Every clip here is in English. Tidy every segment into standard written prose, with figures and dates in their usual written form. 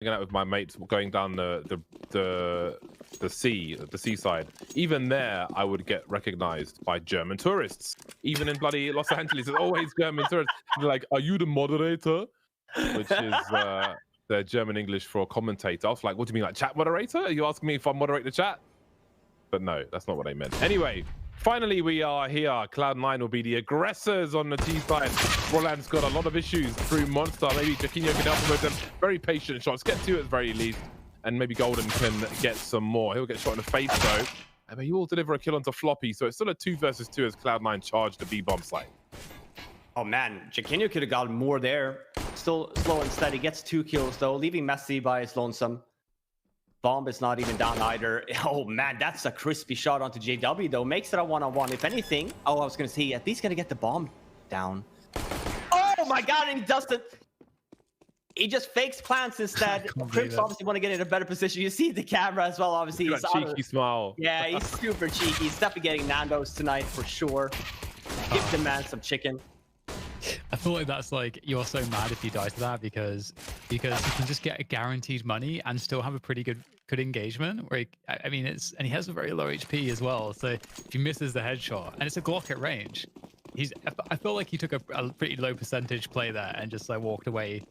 hanging out with my mates going down the seaside. Even there, I would get recognized by German tourists. Even in bloody Los Angeles, there's always German tourists. They're like, "Are you the moderator?" Which is the German English for a commentator. I was like, "What do you mean, like chat moderator? Are you asking me if I moderate the chat?" But no, that's not what I meant. Anyway, finally we are here. Cloud9 will be the aggressors on the T side. Brollan's got a lot of issues through Monster. Maybe Jaquinho can help him with them. Very patient shots. Get two at the very least. And maybe Golden can get some more. He'll get shot in the face though. And he will deliver a kill onto Floppy. So it's still a 2 versus 2 as Cloud9 charge the B-bomb site. Oh man, Jaquinho could have gotten more there. Still slow and steady. Gets 2 kills though, leaving Messi by his lonesome. Bomb is not even down either. Oh man, that's a crispy shot onto JW though. Makes it a 1-on-1. If anything, I was gonna say at least gonna get the bomb down. Oh my god, and he doesn't. He just fakes plants instead. krimz obviously want to get in a better position. You see the camera as well. Obviously, he's cheeky smile. Yeah, he's super cheeky. He's definitely getting Nando's tonight for sure. Give the man some chicken. I feel like that's like you're so mad if you die to that because you can just get a guaranteed money and still have a pretty good engagement. Where I mean, and he has a very low HP as well. So if he misses the headshot and it's a Glock at range, I feel like he took a pretty low percentage play there and just like walked away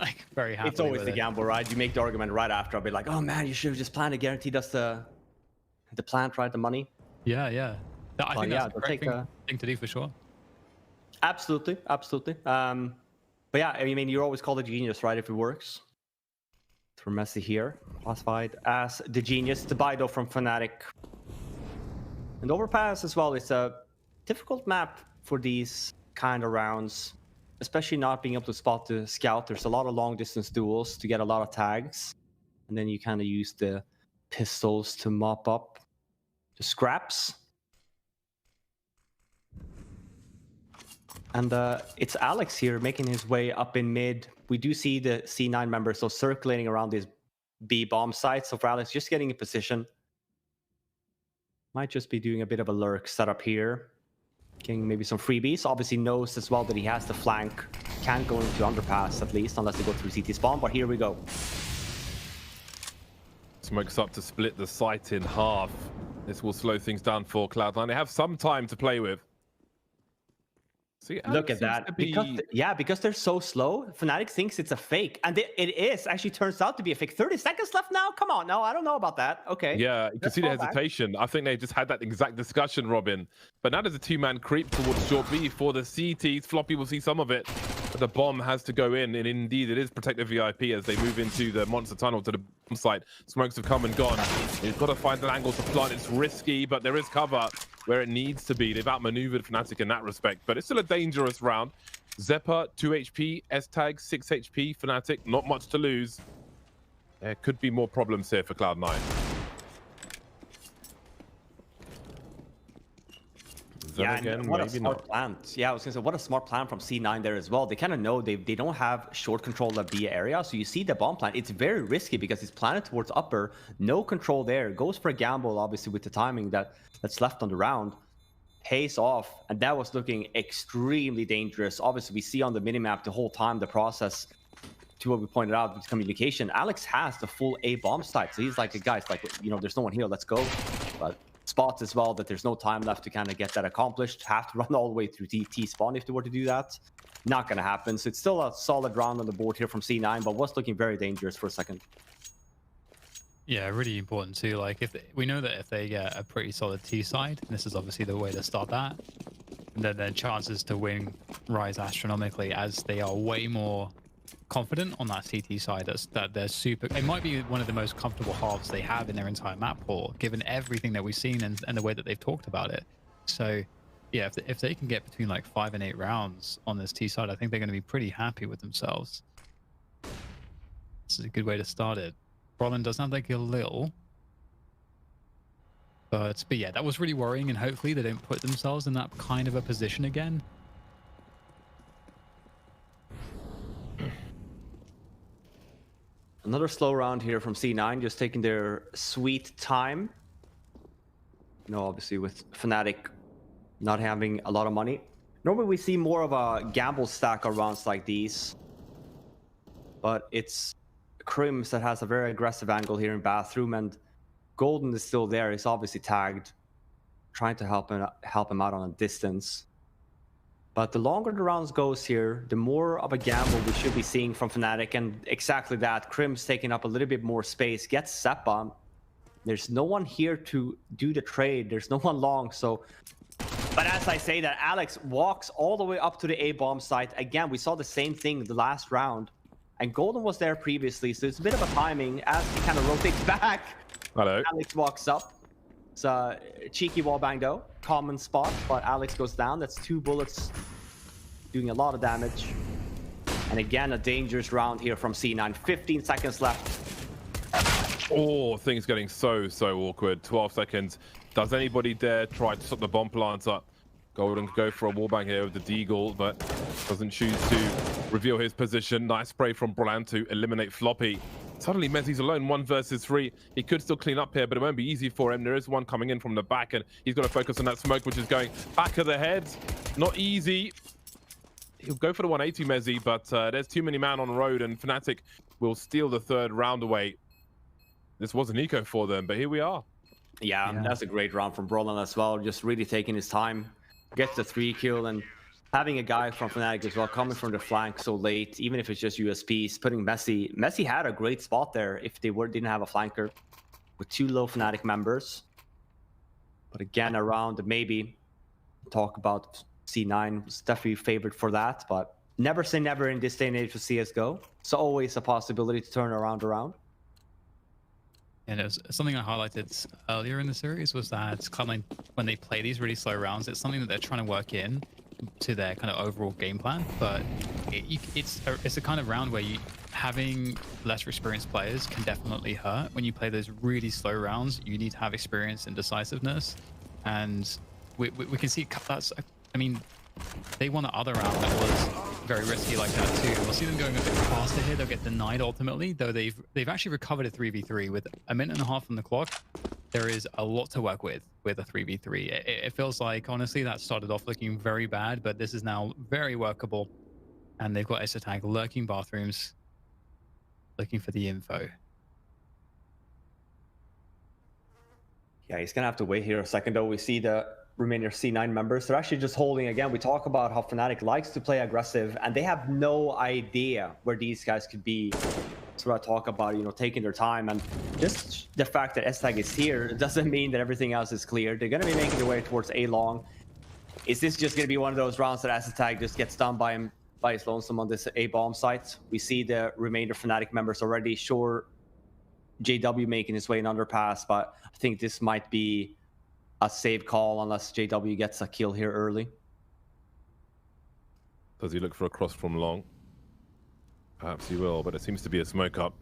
like very happy. It's always the gamble, right? You make the argument right after. I'll be like, oh man, you should have just planned it. Guaranteed us the plant, right? The money. Yeah, yeah. I think that's the correct thing to do for sure. Absolutely, absolutely. But yeah, I mean, you're always called a genius, right? If it works. For Messi here, classified as the genius. The buy though from Fnatic. And overpass as well. It's a difficult map for these kind of rounds, especially not being able to spot the scout. There's a lot of long distance duels to get a lot of tags, and then you kind of use the pistols to mop up the scraps. And it's Alex here making his way up in mid. We do see the C9 members so circulating around these B bomb sites. So for Alex, just getting in position. Might just be doing a bit of a lurk setup here. Getting maybe some freebies. Obviously knows as well that he has the flank. Can't go into underpass at least unless they go through CT spawn. But here we go. Smokes up to split the site in half. This will slow things down for Cloud9. They have some time to play with. See, look at that. Because they're so slow, Fnatic thinks it's a fake. And it is. Actually turns out to be a fake. 30 seconds left now? Come on. No, I don't know about that. Okay. Yeah, you can see the hesitation. I think they just had that exact discussion, Robin. But now there's a 2-man creep towards short B for the CTs. Floppy will see some of it. But the bomb has to go in. And indeed, it is protected VIP as they move into the monster tunnel to the bomb site. Smokes have come and gone. He's got to find an angle to plant. It's risky, but there is cover where it needs to be. They've outmaneuvered Fnatic in that respect, but it's still a dangerous round. Zeppa, 2 HP, S-Tag, 6 HP, Fnatic, not much to lose. There could be more problems here for Cloud9. Yeah, again, what a smart plan. Yeah, I was going to say, what a smart plan from C9 there as well. They kind of know they don't have short control of the area, so you see the bomb plan. It's very risky because it's planted towards upper. No control there. Goes for a gamble, obviously, with the timing that's left on the round. Pays off, and that was looking extremely dangerous. Obviously, we see on the minimap the whole time the process, to what we pointed out with communication. Alex has the full A bomb site, so he's like, guys, like, you know, there's no one here, let's go. But spots as well that there's no time left to kind of get that accomplished. Have to run all the way through T spawn if they were to do that. Not gonna happen. So it's still a solid round on the board here from C9, but was looking very dangerous for a second. Yeah, really important too. Like we know that if they get a pretty solid T side, and this is obviously the way to start that, then their chances to win rise astronomically as they are way more confident on that CT side. That they're super. It might be one of the most comfortable halves they have in their entire map pool, given everything that we've seen and the way that they've talked about it. So, yeah, if they can get between like 5 and 8 rounds on this T side, I think they're going to be pretty happy with themselves. This is a good way to start it. Brollan does sound like a little, but yeah, that was really worrying, and hopefully they don't put themselves in that kind of a position again. Another slow round here from C9, just taking their sweet time. You know, obviously with Fnatic not having a lot of money. Normally we see more of a gamble stack on rounds like these, but it's krimz that has a very aggressive angle here in bathroom, and Golden is still there. He's obviously tagged, trying to help him out on a distance. But the longer the rounds goes here, the more of a gamble we should be seeing from Fnatic, and exactly that. krimz taking up a little bit more space, gets set bomb. There's no one here to do the trade. There's no one long, so... But as I say that, Alex walks all the way up to the A-bomb site. Again, we saw the same thing the last round. And Golden was there previously, so it's a bit of a timing as he kind of rotates back. Hello. Alex walks up. It's a cheeky wallbang though. Common spot, but Alex goes down. That's 2 bullets doing a lot of damage. And again, a dangerous round here from C9. 15 seconds left. Oh, things getting so awkward. 12 seconds. Does anybody dare try to stop the bomb plants up? Golden go for a wallbang here with the deagle, but doesn't choose to reveal his position. Nice spray from Brollan to eliminate Floppy. Suddenly Mezzi's alone, 1 versus 3. He could still clean up here, but it won't be easy for him. There is one coming in from the back, and he's got to focus on that smoke, which is going back of the head. Not easy. He'll go for the 180 Mezzi, but there's too many man on road, and Fnatic will steal the 3rd round away. This was an eco for them, but here we are. Yeah, that's a great round from Brollan as well. Just really taking his time. Gets the 3 kill, and having a guy from Fnatic as well coming from the flank so late, even if it's just USPs, putting Messi. Messi had a great spot there if they didn't have a flanker with 2 low Fnatic members. But again, around maybe talk about C9 was definitely favored for that, but never say never in this day and age for CSGO. It's always a possibility to turn around. And it was something I highlighted earlier in the series was that Cloud9, when they play these really slow rounds, it's something that they're trying to work in to their kind of overall game plan. But it's a kind of round where having lesser experienced players can definitely hurt. When you play those really slow rounds, you need to have experience and decisiveness. And we can see that's, I mean, they won the other round that was very risky like that too. We'll see them going a bit faster here. They'll get denied ultimately, though they've actually recovered a 3v3 with a minute and a half on the clock. There is a lot to work with a 3v3. It feels like, honestly, that started off looking very bad, but this is now very workable. And they've got tag lurking bathrooms, looking for the info. Yeah, he's gonna have to wait here a second though. We see the remainder C9 members. They're actually just holding. Again, we talk about how Fnatic likes to play aggressive, and they have no idea where these guys could be. So I talk about, you know, taking their time, and just the fact that tag is here doesn't mean that everything else is clear. They're going to be making their way towards A long. Is this just going to be one of those rounds that tag just gets done by his lonesome on this A bomb site? We see the remainder Fnatic members already. Sure, JW making his way in underpass, but I think this might be a save call unless JW gets a kill here early. Does he look for a cross from long? Perhaps he will, but it seems to be a smoke up.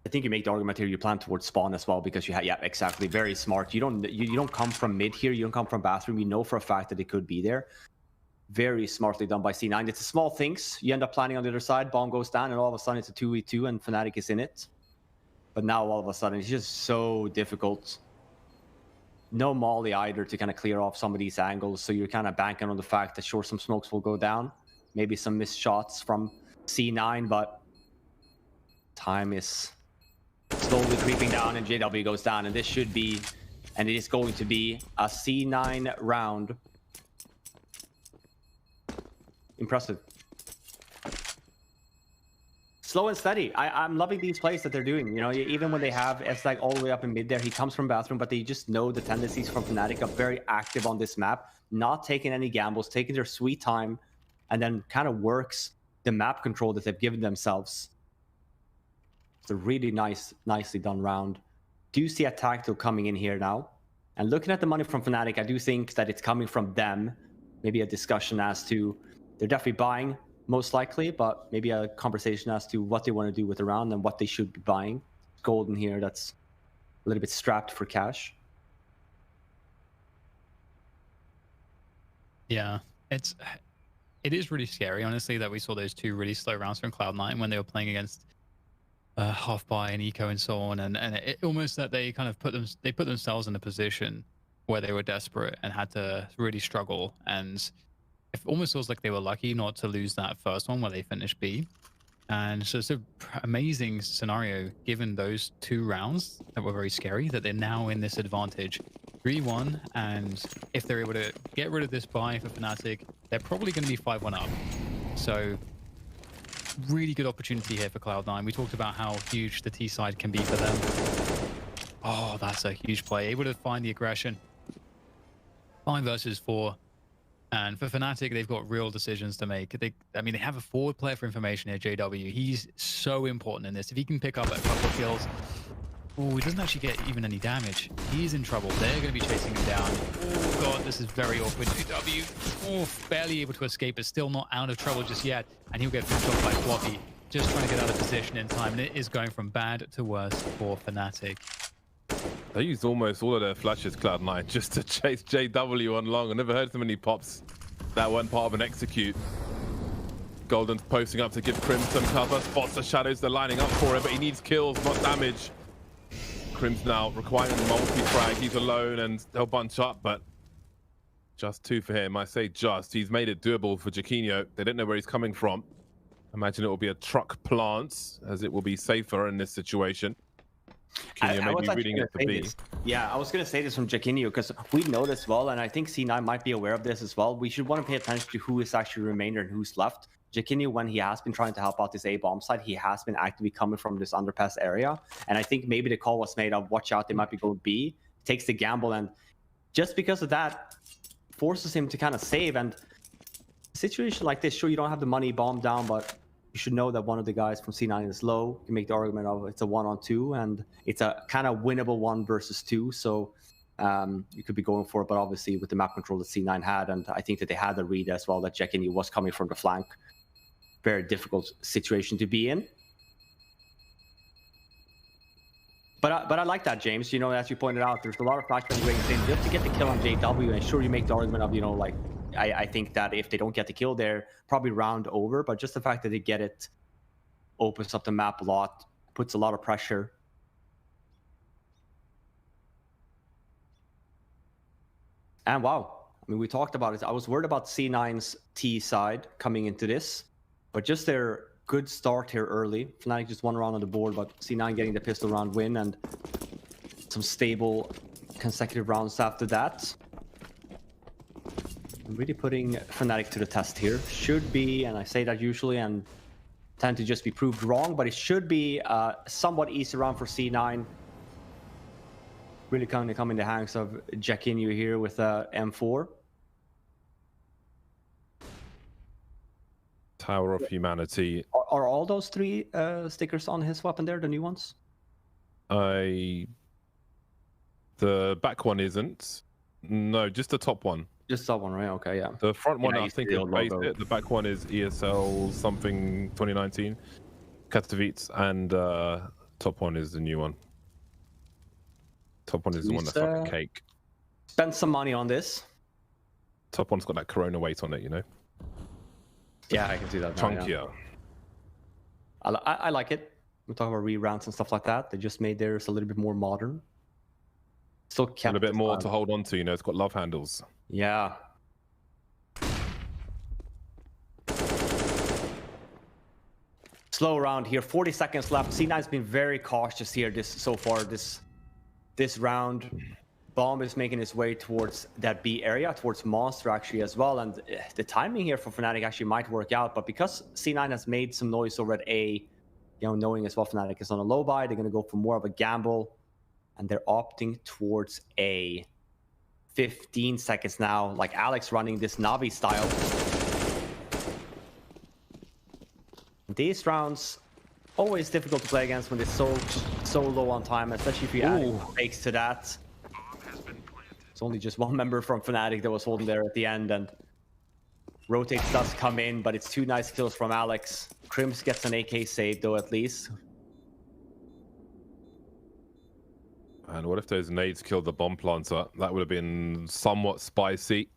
I think you make the argument here you plan towards spawn as well, because you have, yeah, exactly, very smart. You don't come from mid here, you don't come from bathroom, you know for a fact that it could be there. Very smartly done by C9. It's the small things. You end up planning on the other side, bomb goes down, and all of a sudden it's a 2v2 and Fnatic is in it. But now all of a sudden it's just so difficult. No molly either to kind of clear off some of these angles, so you're kind of banking on the fact that sure, some smokes will go down, maybe some missed shots from C9, but time is slowly creeping down and JW goes down, and this should be, and it is going to be, a C9 round. Impressive. Slow and steady. I'm loving these plays that they're doing. You know, even when they have tag all the way up in mid there, he comes from bathroom, but they just know the tendencies from Fnatic are very active on this map, not taking any gambles, taking their sweet time, and then kind of works the map control that they've given themselves. It's a really nicely done round. Do see a tactical coming in here now. And looking at the money from Fnatic, I do think that it's coming from them. Maybe a discussion as to, they're definitely buying, most likely, but maybe a conversation as to what they want to do with the round and what they should be buying. Golden here, that's a little bit strapped for cash. Yeah, it is really scary, honestly, that we saw those 2 really slow rounds from Cloud9 when they were playing against Half-Buy and Eco and so on, and it almost that they kind of put themselves in a position where they were desperate and had to really struggle, and it almost feels like they were lucky not to lose that first one where they finished B. And so it's an amazing scenario given those 2 rounds that were very scary, that they're now in this advantage 3-1. And if they're able to get rid of this buy for Fnatic, they're probably going to be 5-1 up. So really good opportunity here for Cloud9. We talked about how huge the T side can be for them. Oh, that's a huge play. Able to find the aggression. 5 versus 4. And for Fnatic, they've got real decisions to make. They have a forward player for information here, JW. He's so important in this. If he can pick up a couple of kills, oh, he doesn't actually get even any damage. He's in trouble. They're going to be chasing him down. Oh, God, this is very awkward. JW, oh, barely able to escape, but still not out of trouble just yet. And he'll get finished off by Floppy, just trying to get out of position in time. And it is going from bad to worse for Fnatic. They used almost all of their flashes, Cloud9, just to chase JW on long. I never heard so many pops that weren't part of an execute. Golden's posting up to give krimz some cover. Spots the shadows, they're lining up for him, but he needs kills, not damage. krimz now requiring multi-frag. He's alone and they'll bunch up, but just 2 for him. I say just. He's made it doable for Jaquinho. They don't know where he's coming from. Imagine it will be a truck plant, as it will be safer in this situation. I was reading it to be. Yeah, I was going to say this from Jaquinho because we know this well, and I think C9 might be aware of this as well. We should want to pay attention to who is actually remainder and who's left. Jaquinho, when he has been trying to help out this A bomb side, he has been actively coming from this underpass area. And I think maybe the call was made of, watch out, they might be going B. Takes the gamble, and just because of that, forces him to kind of save. And a situation like this, sure, you don't have the money bomb down, but you should know that one of the guys from C9 is low. You can make the argument of it's a 1-on-2, and it's a kind of winnable 1 versus 2. So you could be going for it, but obviously with the map control that C9 had, and I think that they had the read as well that Jaquinho was coming from the flank. Very difficult situation to be in. But I like that, James. You know, as you pointed out, there's a lot of factors in just to get the kill on JW, and sure, you make the argument of, you know, like, I think that if they don't get the kill there, probably round over, but just the fact that they get it opens up the map a lot, puts a lot of pressure. And wow, I mean, we talked about it. I was worried about C9's T side coming into this, but just their good start here early. Fnatic just 1 round on the board, but C9 getting the pistol round win and some stable consecutive rounds after that. Really putting Fnatic to the test here. Should be, and I say that usually and tend to just be proved wrong, but it should be a somewhat easy round for C9. Really kind of come in the hands of Jaquinho here with M4. Tower of Humanity. Are all those 3 stickers on his weapon there, the new ones? The back one isn't. No, just the top one. Just that one, right? Okay, yeah. The front one, I think, is Phase it. The back one is ESL something 2019, Katowice, and top one is the new one. Top one is the one that's like a cake. Spend some money on this. Top one's got that Corona weight on it, you know. Yeah, I can see that. Chunkier. I like it. We're talking about re-rounds and stuff like that. They just made theirs a little bit more modern. Still kept a bit more to hold on to, you know. It's got love handles. Yeah. Slow round here. 40 seconds left. C9's been very cautious here so far this round. Bomb is making its way towards that B area, towards Monster actually as well. And the timing here for Fnatic actually might work out. But because C9 has made some noise over at A, you know, knowing as well Fnatic is on a low buy, they're going to go for more of a gamble. And they're opting towards A. 15 seconds now, like Alex running this Navi style. These rounds, always difficult to play against when they're so low on time, especially if you add breaks to that. It's only just 1 member from Fnatic that was holding there at the end, and rotate does come in, but it's 2 nice kills from Alex. krimz gets an AK save though, at least. And what if those nades killed the bomb planter? That would have been somewhat spicy.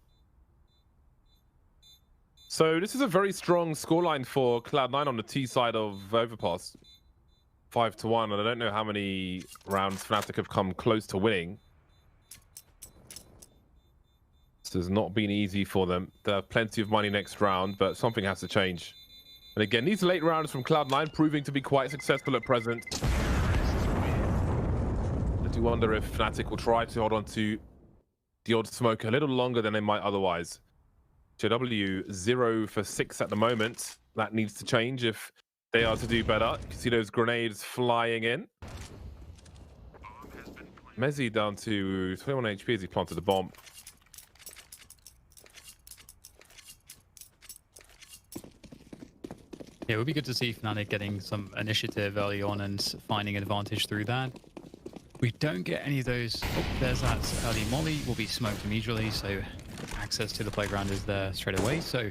So this is a very strong scoreline for Cloud9 on the T side of Overpass. 5-1, and I don't know how many rounds Fnatic have come close to winning. This has not been easy for them. They have plenty of money next round, but something has to change. And again, these late rounds from Cloud9 proving to be quite successful at present. I do wonder if Fnatic will try to hold on to the odd smoke a little longer than they might otherwise. JW 0 for 6 at the moment. That needs to change if they are to do better. You can see those grenades flying in. Mezzy down to 21 HP as he planted the bomb. Yeah, it would be good to see Fnatic getting some initiative early on and finding an advantage through that. We don't get any of those. Oh, there's that early molly. Will be smoked immediately, so access to the playground is there straight away. So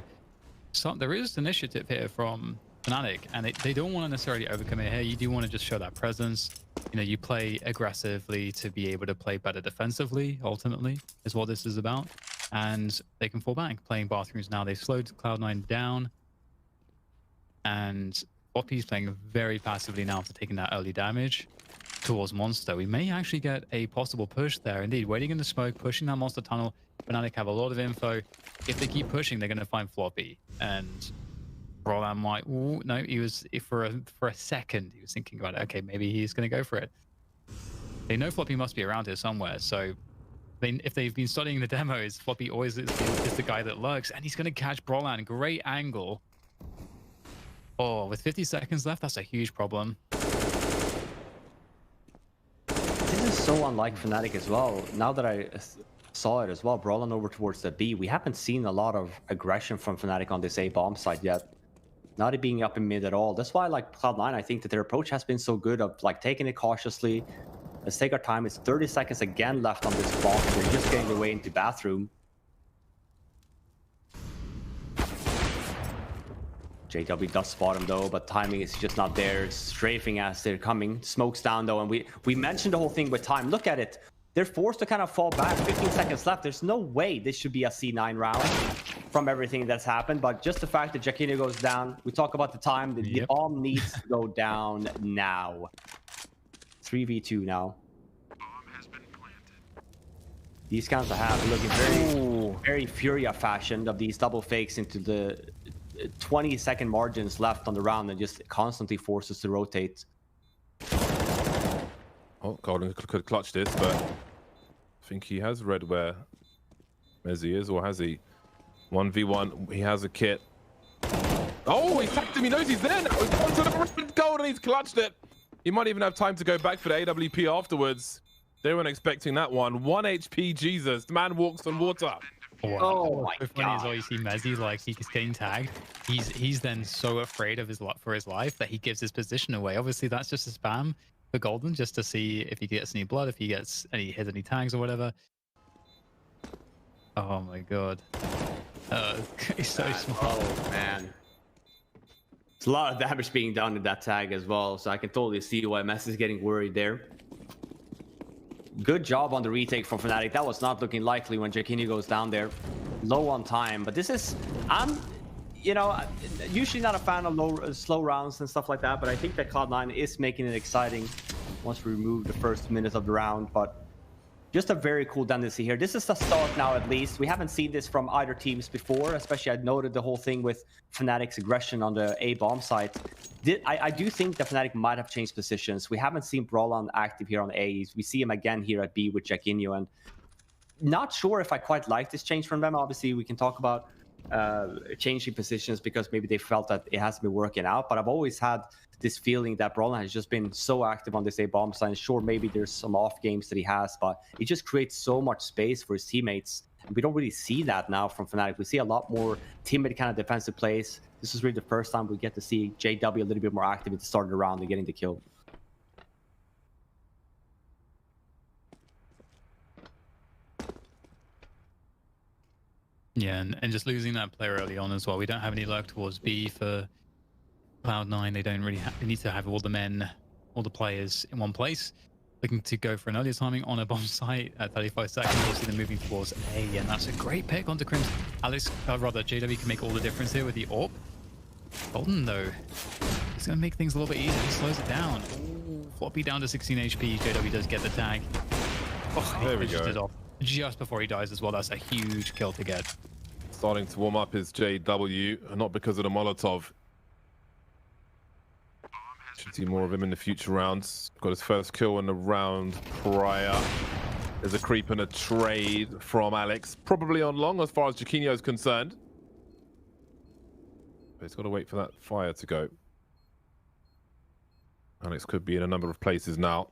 there is initiative here from Fnatic, and they don't want to necessarily overcommit here. You do want to just show that presence. You know, you play aggressively to be able to play better defensively, ultimately, is what this is about. And they can fall back, playing bathrooms now. They've slowed Cloud9 down. And floppy's playing very passively now after taking that early damage towards Monster. We may actually get a possible push there. Indeed, waiting in the smoke, pushing that Monster tunnel. Fnatic have a lot of info. If they keep pushing, they're going to find floppy. And Brollan might... Ooh, no, he was... For a second, he was thinking about it. Okay, maybe he's going to go for it. They know floppy must be around here somewhere, so... if they've been studying the demos, floppy always is the guy that lurks. And he's going to catch Brollan. Great angle. Oh, with 50 seconds left, that's a huge problem. This is so unlike Fnatic as well. Now that I saw it as well, Brollan over towards the B, we haven't seen a lot of aggression from Fnatic on this A bomb side yet. Not it being up in mid at all. That's why, like Cloud9, I think that their approach has been so good of like taking it cautiously. Let's take our time. It's 30 seconds again left on this clock. They're just getting their way into bathroom. JW does spot him though, but timing is just not there. It's strafing as they're coming. Smoke's down though, and we mentioned the whole thing with time. Look at it. They're forced to kind of fall back. 15 seconds left. There's no way this should be a C9 round from everything that's happened, but just the fact that Jaquinho goes down, we talk about the time. The bomb needs to go down now. 3v2 now. These guys are looking very Furia fashioned of these double fakes into the 20-second margins left on the round and just constantly forces to rotate. Oh, Golden could clutch this, but I think he has read where Mezzy is, or has he? 1v1, he has a kit. Oh, he tagged him, he knows he's there now. He's gone to the red gold and he's clutched it. He might even have time to go back for the AWP afterwards. They weren't expecting that one. 1 HP, Jesus. The man walks on water. Wow. Oh my God. Funny as well, you see Mezzy, like, he's getting tagged. He's then so afraid of for his life that he gives his position away. Obviously, that's just a spam for Golden, just to see if he gets any blood, if he hits any tags or whatever. Oh my God. He's so small. Oh man. There's a lot of damage being done in that tag as well, so I can totally see why Mess is getting worried there. Good job on the retake from Fnatic. That was not looking likely when Jaquinho goes down there. Low on time, but this is... I'm, you know, usually not a fan of slow rounds and stuff like that, but I think that Cloud9 is making it exciting once we remove the first minute of the round, but just a very cool tendency here. This is the start now, at least. We haven't seen this from either teams before, especially I noted the whole thing with Fnatic's aggression on the A bomb site. I do think that Fnatic might have changed positions. We haven't seen Brollan active here on A. We see him again here at B with Jaquinho, and not sure if I quite like this change from them. Obviously, we can talk about changing positions because maybe they felt that it hasn't been working out, but I've always had this feeling that Brollan has just been so active on this A bomb side. Sure, maybe there's some off games that he has, but it just creates so much space for his teammates. And we don't really see that now from Fnatic. We see a lot more timid kind of defensive plays. This is really the first time we get to see JW a little bit more active at the start of the round and getting the kill. Yeah, and just losing that player early on as well. We don't have any lurk towards B for Cloud9. They don't really they need to have all the men, all the players in one place. Looking to go for an earlier timing on a bomb site at 35 seconds. We'll see them moving towards A, and that's a great pick onto krimz. JW can make all the difference here with the AWP. Golden, though, he's going to make things a little bit easier. He slows it down. Ooh, floppy down to 16 HP. JW does get the tag. Oh, there we go. It off just before he dies as well. That's a huge kill to get. Starting to warm up is JW, not because of the Molotov. Should see more of him in the future rounds. Got his first kill in the round prior. There's a creep and a trade from Alex. Probably on long as far as Jaquinho is concerned. But he's got to wait for that fire to go. Alex could be in a number of places now.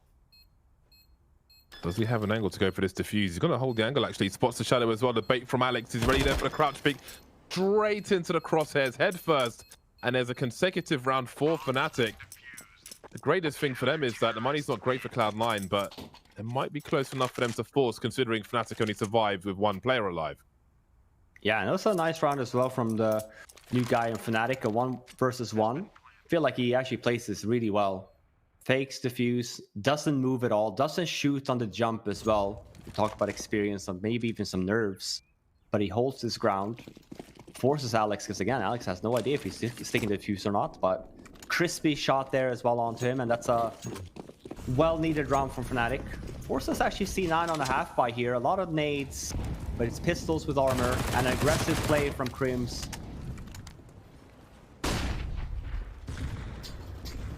Does he have an angle to go for this defuse? He's going to hold the angle, actually. He spots the shadow as well. The bait from Alex is ready there for the crouch pick. Straight into the crosshairs, head first. And there's a consecutive round for Fnatic. The greatest thing for them is that the money's not great for Cloud9, but it might be close enough for them to force, considering Fnatic only survived with one player alive. Yeah, and also a nice round as well from the new guy in Fnatic, a 1 versus 1. I feel like he actually plays this really well. Fakes defuse, doesn't move at all, doesn't shoot on the jump as well. We talk about experience and maybe even some nerves, but he holds his ground, forces Alex, because again, Alex has no idea if he's sticking the defuse or not, but crispy shot there as well onto him, and that's a well-needed round from Fnatic. Forces actually C9 on a half buy here, a lot of nades, but it's pistols with armor, and an aggressive play from krimz.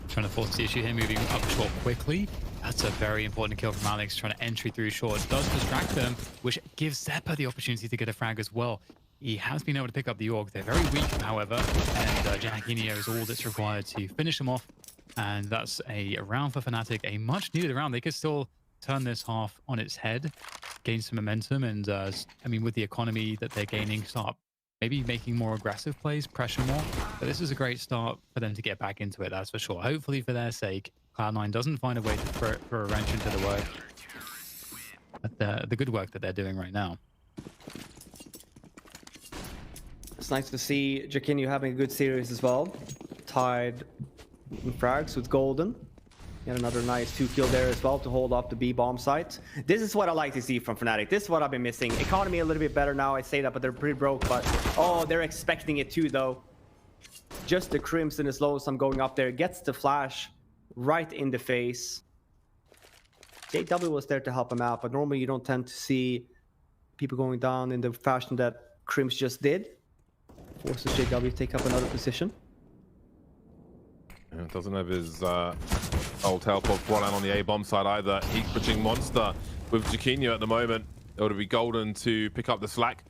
Trying to force the issue here, moving up short quickly. That's a very important kill from Alex, trying to entry through short. Does distract them, which gives Zeppa the opportunity to get a frag as well. He has been able to pick up the AUG. They're very weak, however, and Jaquinho is all that's required to finish them off. And that's a round for Fnatic, a much-needed round. They could still turn this half on its head, gain some momentum, and I mean, with the economy that they're gaining, start maybe making more aggressive plays, pressure more. But this is a great start for them to get back into it, that's for sure. Hopefully, for their sake, Cloud9 doesn't find a way to throw a wrench into the work, the good work that they're doing right now. It's nice to see Jaquinho having a good series as well. Tied in frags with Golden. Yet another nice 2-kill there as well to hold up the B-bomb site. This is what I like to see from Fnatic. This is what I've been missing. Economy a little bit better now, I say that, but they're pretty broke. But, oh, they're expecting it too, though. Just the Crimson is low, so I'm going up there. Gets the flash right in the face. JW was there to help him out, but normally you don't tend to see people going down in the fashion that krimz just did. Forces JW to take up another position. Yeah, doesn't have his old help of Brollan on the A-bomb side either. He's pushing Monster with Jaquinho at the moment. It would be Golden to pick up the slack.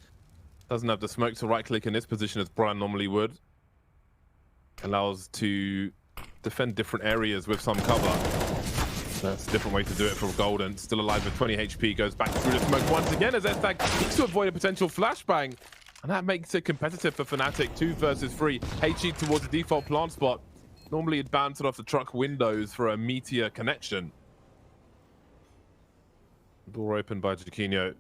Doesn't have the smoke to right-click in this position as Brollan normally would. Allows to defend different areas with some cover. That's a different way to do it for Golden. Still alive with 20 HP. Goes back through the smoke once again as Estag needs to avoid a potential flashbang. And that makes it competitive for Fnatic. 2 versus 3. HE towards the default plant spot. Normally it bounced off the truck windows for a meteor connection. Door opened by Jaquinho.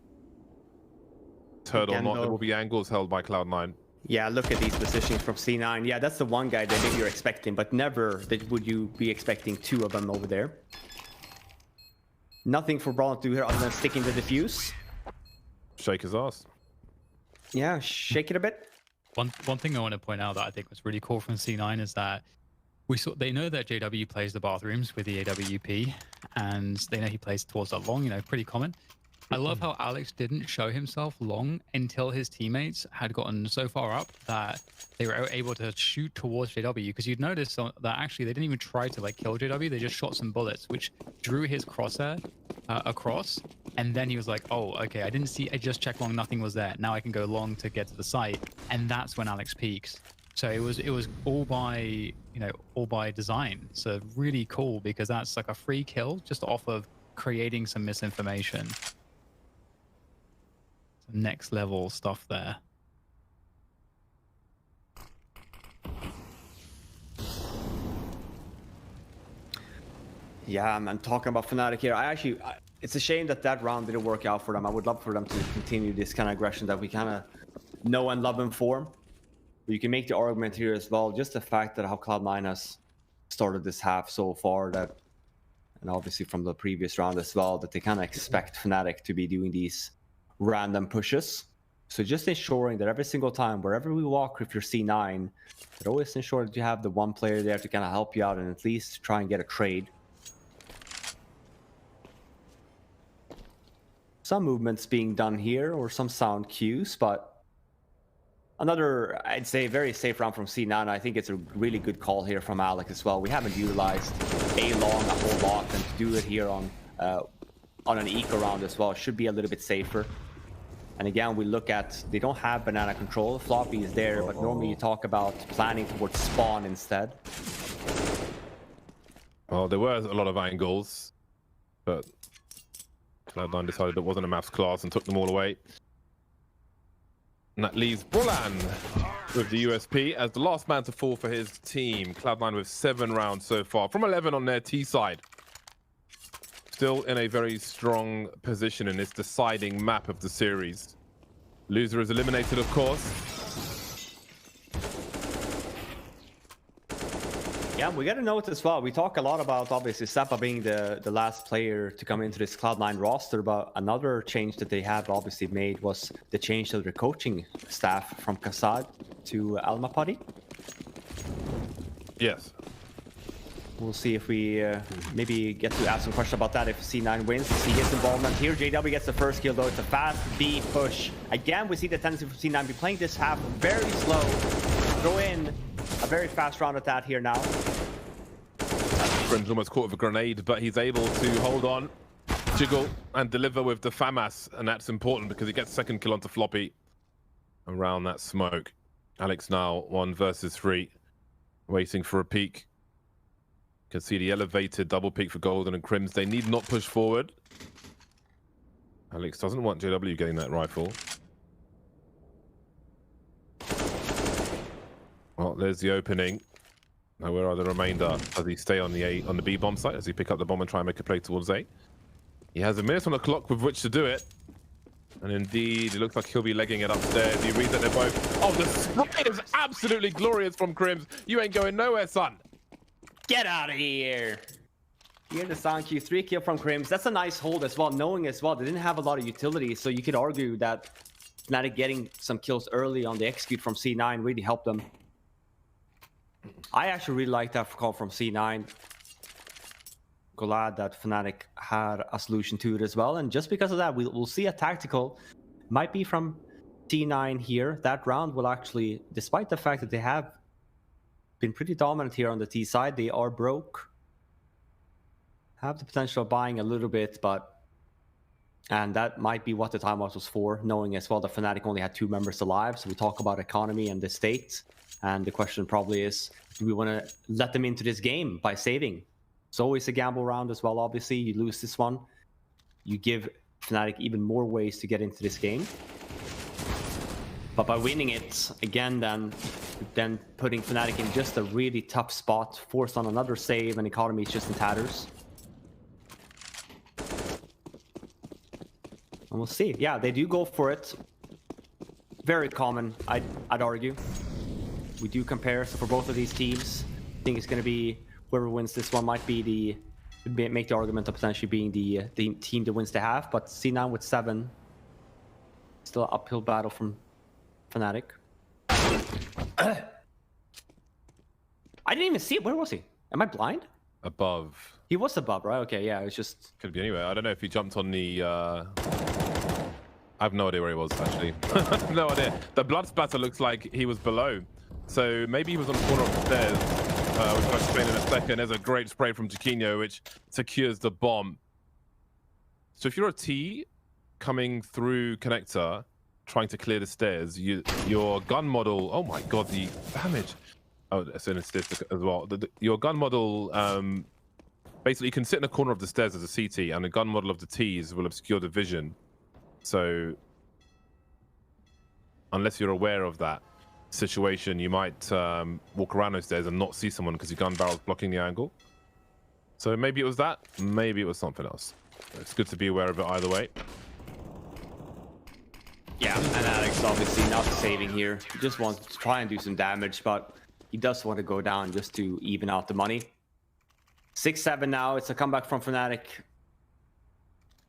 Turd or not, there will be angles held by Cloud9. Yeah, look at these positions from C9. Yeah, that's the one guy that maybe you're expecting, but never would you be expecting 2 of them over there. Nothing for Brollan to do here other than sticking the defuse. Shake his ass. Yeah, shake it a bit. One thing I want to point out that I think was really cool from C9 is that they know that JW plays the bathrooms with the AWP, and they know he plays towards that long, you know, pretty common. I love how Alex didn't show himself long until his teammates had gotten so far up that they were able to shoot towards JW, because you'd notice that actually they didn't even try to like kill JW, they just shot some bullets, which drew his crosshair across, and then he was like, oh, okay, I just checked long, nothing was there. Now I can go long to get to the site, and that's when Alex peaks. So it was all by design. So really cool, because that's like a free kill just off of creating some misinformation. Some next level stuff there. Yeah, I'm talking about Fnatic here. It's a shame that round didn't work out for them. I would love for them to continue this kind of aggression that we kind of know and love them for. But you can make the argument here as well, just the fact that how Cloud9 has started this half so far, that, and obviously from the previous round as well, that they kind of expect Fnatic to be doing these random pushes. So just ensuring that every single time, wherever we walk, if you're C9, that always ensure that you have the one player there to kind of help you out and at least try and get a trade. Some movements being done here or some sound cues, but Another, I'd say, very safe round from C9. I think it's a really good call here from Alex as well. We haven't utilized A long a whole lot, and to do it here on an eco round as well should be a little bit safer. And again, we look at, they don't have banana control. Floppy is there, but normally you talk about planning towards spawn instead. Well, there were a lot of angles, but Cloud9 decided it wasn't a maps class and took them all away. And that leaves Brollan with the USP as the last man to fall for his team. Cloud9 with 7 rounds so far, from 11 on their T side. Still in a very strong position in this deciding map of the series. Loser is eliminated, of course. Yeah, we got to note as well. We talk a lot about, obviously, Seppa being the last player to come into this Cloud9 roster, but another change that they have obviously made was the change of their coaching staff from Kasad to Almapati. Yes. We'll see if we maybe get to ask some questions about that if C9 wins. He gets involvement here. JW gets the first kill, though. It's a fast B push. Again, we see the tendency for C9 be playing this half very slow. Throw in a very fast round at that here now. krimz almost caught with a grenade, but he's able to hold on, jiggle, and deliver with the FAMAS, and that's important because he gets second kill onto Floppy around that smoke. Alex now 1 versus 3, waiting for a peek. You can see the elevated double peek for Golden and krimz. They need not push forward. Alex doesn't want JW getting that rifle. Well, there's the opening. Now where are the remainder? Does he stay on the B bomb site? Does he pick up the bomb and try and make a play towards A? He has a minute on the clock with which to do it. And indeed, it looks like he'll be legging it upstairs. He reads that they're both... Oh, the spray is absolutely glorious from krimz. You ain't going nowhere, son. Get out of here. Here the sound Q, 3 kill from krimz. That's a nice hold as well, knowing as well they didn't have a lot of utility, so you could argue that Fnatic getting some kills early on the execute from C9 really helped them. I actually really like that call from C9. Glad that Fnatic had a solution to it as well, and just because of that, we'll see a tactical. Might be from C9 here. That round will actually, despite the fact that they have been pretty dominant here on the T side, they are broke. Have the potential of buying a little bit, and that might be what the timeout was for, knowing as well that Fnatic only had 2 members alive. So we talk about economy and the state, and the question probably is, do we want to let them into this game by saving? It's always a gamble round as well. Obviously, you lose this one, you give Fnatic even more ways to get into this game. But by winning it again, then putting Fnatic in just a really tough spot, forced on another save, and economy is just in tatters. And we'll see. Yeah, they do go for it. Very common, I'd argue. We do compare, so for both of these teams, I think it's going to be whoever wins this one might be make the argument of potentially being the team that wins the half. But C9 with 7, still an uphill battle from Fnatic. I didn't even see it. Where was he? Am I blind? Above. He was above, right? Okay, yeah, it was just... Could be anywhere. I don't know if he jumped on the... I have no idea where he was, actually. No idea. The blood splatter looks like he was below. So maybe he was on the corner of the stairs, which I'll explain in a second. There's a great spray from Chiquinho, which secures the bomb. So if you're a T coming through connector, trying to clear the stairs, your gun model... Oh my god, the damage. Oh, it's an statistic as well. Your gun model... basically, you can sit in a corner of the stairs as a CT, and the gun model of the Ts will obscure the vision. So, unless you're aware of that situation, you might walk around those stairs and not see someone because your gun barrel's blocking the angle. So maybe it was that, maybe it was something else. It's good to be aware of it either way. Yeah, and Alex obviously not saving here. He just wants to try and do some damage, but he does want to go down just to even out the money. 6-7 now. It's a comeback from Fnatic.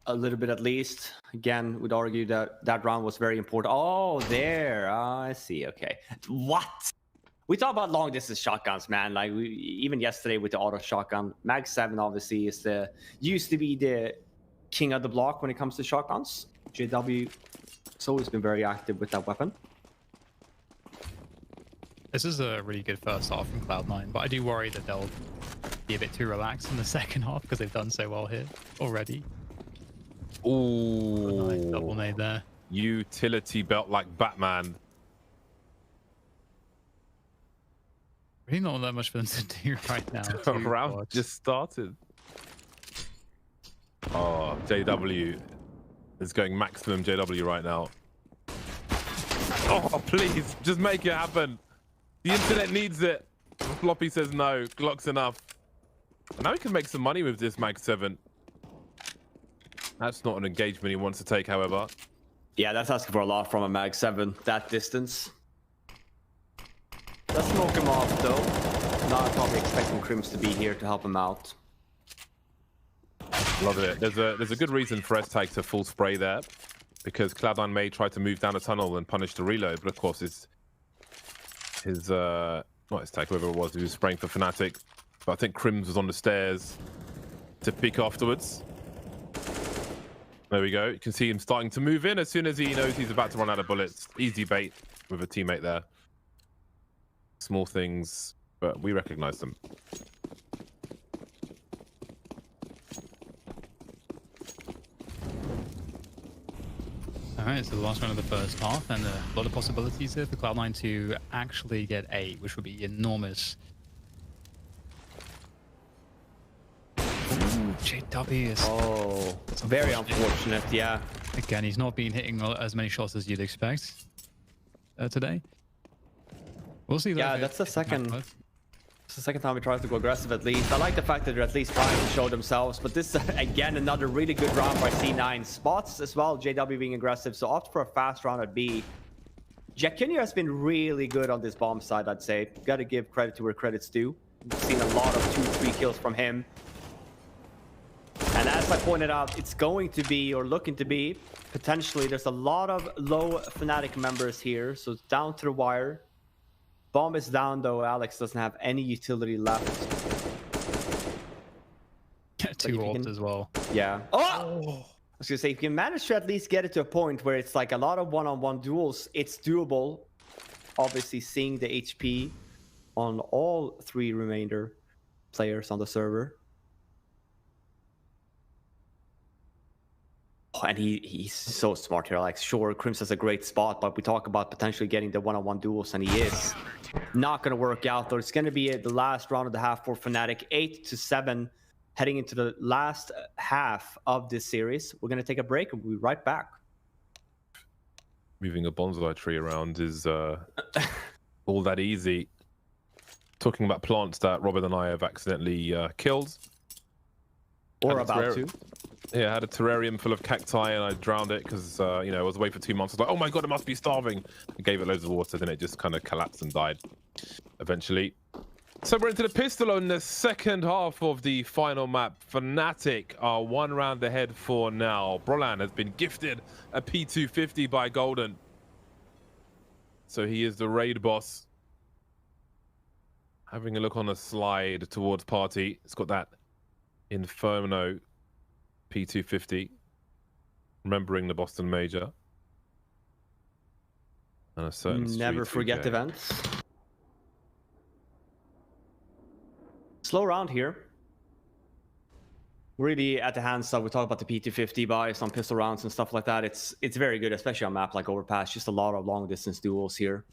A little bit at least. Again, would argue that that round was very important. Oh, there. I see. Okay. What? We talk about long distance shotguns, man. Like even yesterday with the auto shotgun, Mag 7 obviously is used to be the king of the block when it comes to shotguns. JW has always been very active with that weapon. This is a really good first half from Cloud9, but I do worry that they'll be a bit too relaxed in the second half because they've done so well here already. Ooh. Nice double nade there. Utility belt like Batman. Really not that much for them to do right now. The round just started. Oh, JW is going maximum JW right now. Oh, please, just make it happen. The internet needs it. Floppy says no. Glock's enough. Now he can make some money with this Mag 7. That's not an engagement he wants to take, however. Yeah, that's asking for a lot from a Mag 7. That distance. Let's smoke him off, though. Not probably expecting krimz to be here to help him out. Love it. There's a good reason for S-Tag to full spray there, because Cloud9 may try to move down a tunnel and punish the reload, but of course not S-Tag, whoever it was, who was spraying for Fnatic. But I think krimz was on the stairs to peek afterwards. There we go. You can see him starting to move in as soon as he knows he's about to run out of bullets. Easy bait with a teammate there. Small things, but we recognize them. Alright, so the last round of the first half, and a lot of possibilities here for Cloud9 to actually get A, which would be enormous. Ooh, JW is... Oh, it's very unfortunate, yeah. Again, he's not been hitting as many shots as you'd expect today. We'll see. Yeah, that's the second. It's the second time he tries to go aggressive at least. I like the fact that they're at least trying to show themselves, but this is again another really good round by C9. Spots as well, JW being aggressive, so opt for a fast round at B. Jackinia has been really good on this bomb side, I'd say. Gotta give credit to where credit's due. We've seen a lot of 2-3 kills from him. And as I pointed out, it's going to be, or looking to be, potentially, there's a lot of low Fnatic members here, so it's down to the wire. Bomb is down, though. Alex doesn't have any utility left. 2 ult as well. Yeah. Oh! I was gonna say, if you can manage to at least get it to a point where it's like a lot of one-on-one duels, it's doable. Obviously, seeing the HP on all 3 remainder players on the server. Oh, and he's so smart here. Like, sure, krimz has a great spot, but we talk about potentially getting the one-on-one duels, and he is not going to work out. Though it's going to be the last round of the half for Fnatic, 8-7, heading into the last half of this series. We're going to take a break, and we'll be right back. Moving a bonsai tree around is all that easy. Talking about plants that Robin and I have accidentally killed. Or about to. Yeah, I had a terrarium full of cacti and I drowned it because, you know, I was away for 2 months. I was like, oh my god, it must be starving. I gave it loads of water, then it just kind of collapsed and died eventually. So we're into the pistol in the second half of the final map. Fnatic are 1 round ahead for now. Brollan has been gifted a P250 by Golden. So he is the raid boss. Having a look on the slide towards party. It's got that Inferno P250, remembering the Boston Major, and a certain never forget events. Slow round here. Really at the hand side, we talk about the P250 buys on pistol rounds and stuff like that. It's very good, especially on a map like Overpass. Just a lot of long distance duels here.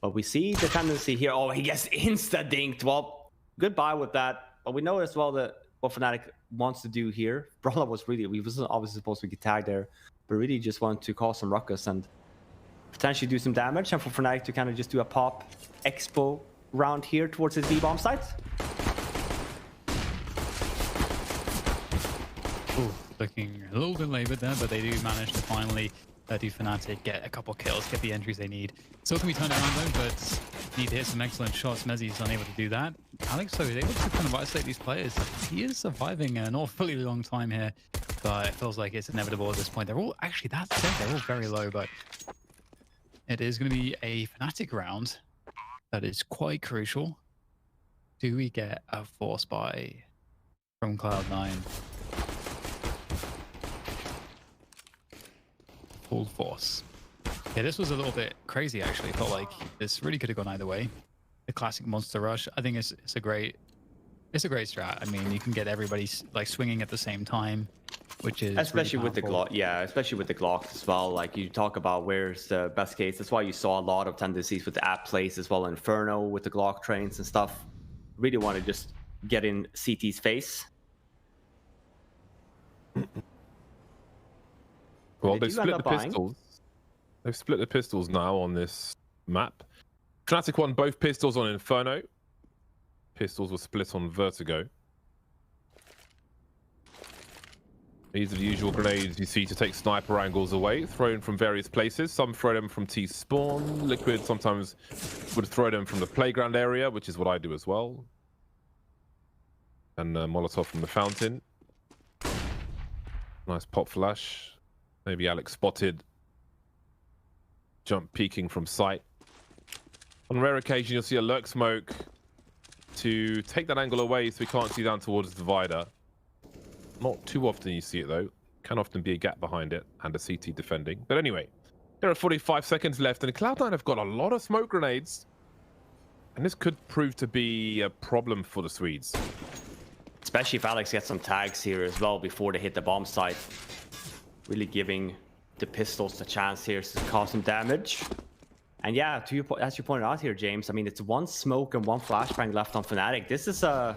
But we see the tendency here. Oh, he gets insta-dinked. Well, goodbye with that. But we know as well that what Fnatic wants to do here. Brollan was really, he wasn't obviously supposed to get tagged there, but really just wanted to cause some ruckus and potentially do some damage, and for Fnatic to kind of just do a pop expo round here towards his B-bomb site. Ooh, looking a little bit labored there, but they do manage to finally do Fnatic get a couple kills, get the entries they need. Still can be turned around though, but need to hit some excellent shots. Mezzi's unable to do that. Alex though is able to kind of isolate these players. He is surviving an awfully long time here, but it feels like it's inevitable at this point. They're all, actually that's it, they're all very low, but it is going to be a Fnatic round that is quite crucial. Do we get a force buy from Cloud9? Full force. Yeah, this was a little bit crazy actually. Felt like this really could have gone either way. The classic monster rush. I think it's a great strat. I mean, you can get everybody like swinging at the same time, which is especially really with the Glock. Yeah, especially with the Glocks as well. Like you talk about where's the best case. That's why you saw a lot of tendencies with the app plays as well. Inferno with the Glock trains and stuff. Really want to just get in CT's face. Well, they split the pistols. They've split the pistols now on this map. Fnatic won both pistols on Inferno. Pistols were split on Vertigo. These are the usual grenades you see to take sniper angles away, thrown from various places. Some throw them from T spawn. Liquid sometimes would throw them from the playground area, which is what I do as well. And Molotov from the fountain. Nice pop flash. Maybe Alex spotted. Jump peeking from sight. On rare occasion, you'll see a lurk smoke to take that angle away so we can't see down towards the divider. Not too often you see it though. Can often be a gap behind it and a CT defending. But anyway, there are 45 seconds left and Cloud9 have got a lot of smoke grenades. And this could prove to be a problem for the Swedes. Especially if Alex gets some tags here as well before they hit the bomb site. Really giving the pistols the chance here to cause some damage. And yeah, as you pointed out here, James, I mean, it's one smoke and one flashbang left on Fnatic. This is a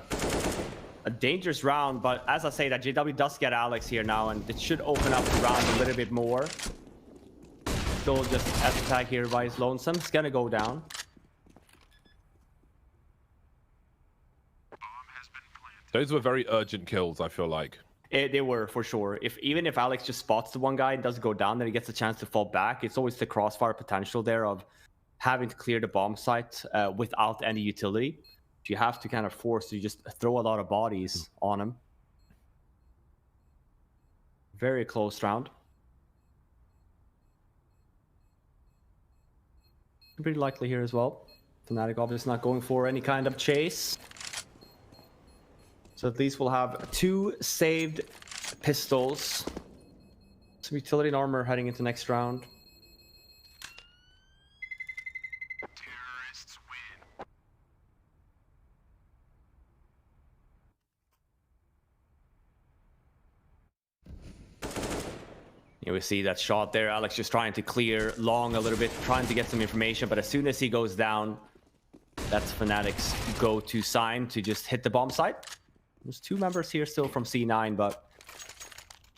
dangerous round, but as I say, that JW does get Alex here now, and it should open up the round a little bit more. Still just S tag here by his lonesome. It's gonna go down. Those were very urgent kills, I feel like. They were, for sure. Even if Alex just spots the one guy and doesn't go down, then he gets a chance to fall back. It's always the crossfire potential there of having to clear the bomb site without any utility. You have to kind of force to just throw a lot of bodies on him. Very close round. Pretty likely here as well. Fnatic obviously not going for any kind of chase. So at least we'll have 2 saved pistols. Some utility and armor heading into next round. Terrorists win. You will see that shot there. Alex just trying to clear long a little bit, trying to get some information. But as soon as he goes down, that's Fnatic's go-to sign to just hit the bomb site. There's 2 members here still from C9, but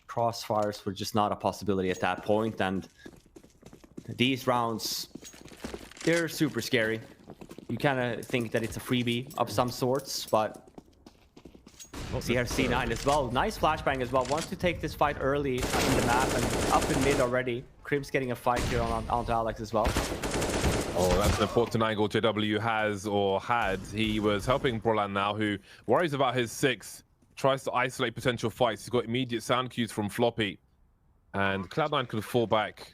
crossfires were just not a possibility at that point. And these rounds, they're super scary. You kind of think that it's a freebie of some sorts, but see here C9 as well. Nice flashbang as well. Wants to take this fight early in the map and up in mid already. krimz getting a fight here onto Alex as well. Oh, that's an important angle JW has or had. He was helping Brollan now, who worries about his 6, tries to isolate potential fights. He's got immediate sound cues from Floppy, and Cloud9 could fall back.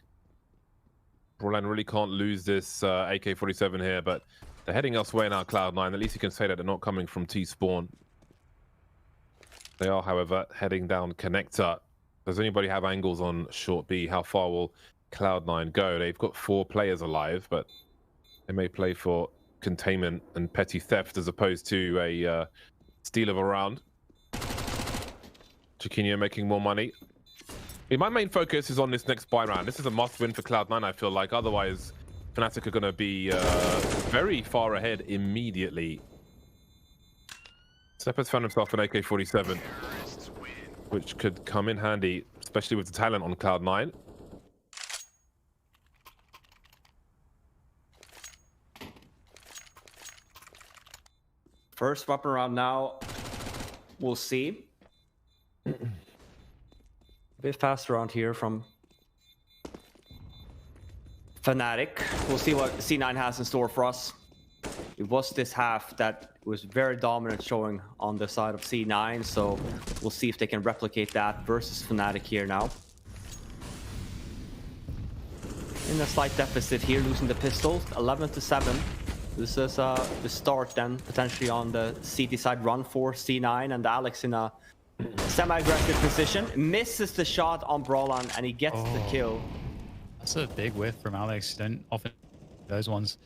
Brollan really can't lose this AK-47 here, but they're heading elsewhere now, Cloud9. At least you can say that they're not coming from T-spawn. They are, however, heading down connector. Does anybody have angles on short B? How far will Cloud9 go? They've got 4 players alive, but they may play for containment and petty theft as opposed to a steal of a round. Chiquinho making more money. My main focus is on this next buy round. This is a must-win for Cloud9, I feel like. Otherwise, Fnatic are going to be very far ahead immediately. Sepp has found himself an AK-47, which could come in handy, especially with the talent on Cloud9. First weapon round now. We'll see. A bit faster around here from Fnatic. We'll see what C9 has in store for us. It was this half that was very dominant showing on the side of C9, so we'll see if they can replicate that versus Fnatic here now. In a slight deficit here, losing the pistol, 11-7. This is the start then potentially on the CT side run for C9, and Alex in a semi-aggressive position misses the shot on Brollan and he gets the kill. That's a big whiff from Alex. You don't often those ones.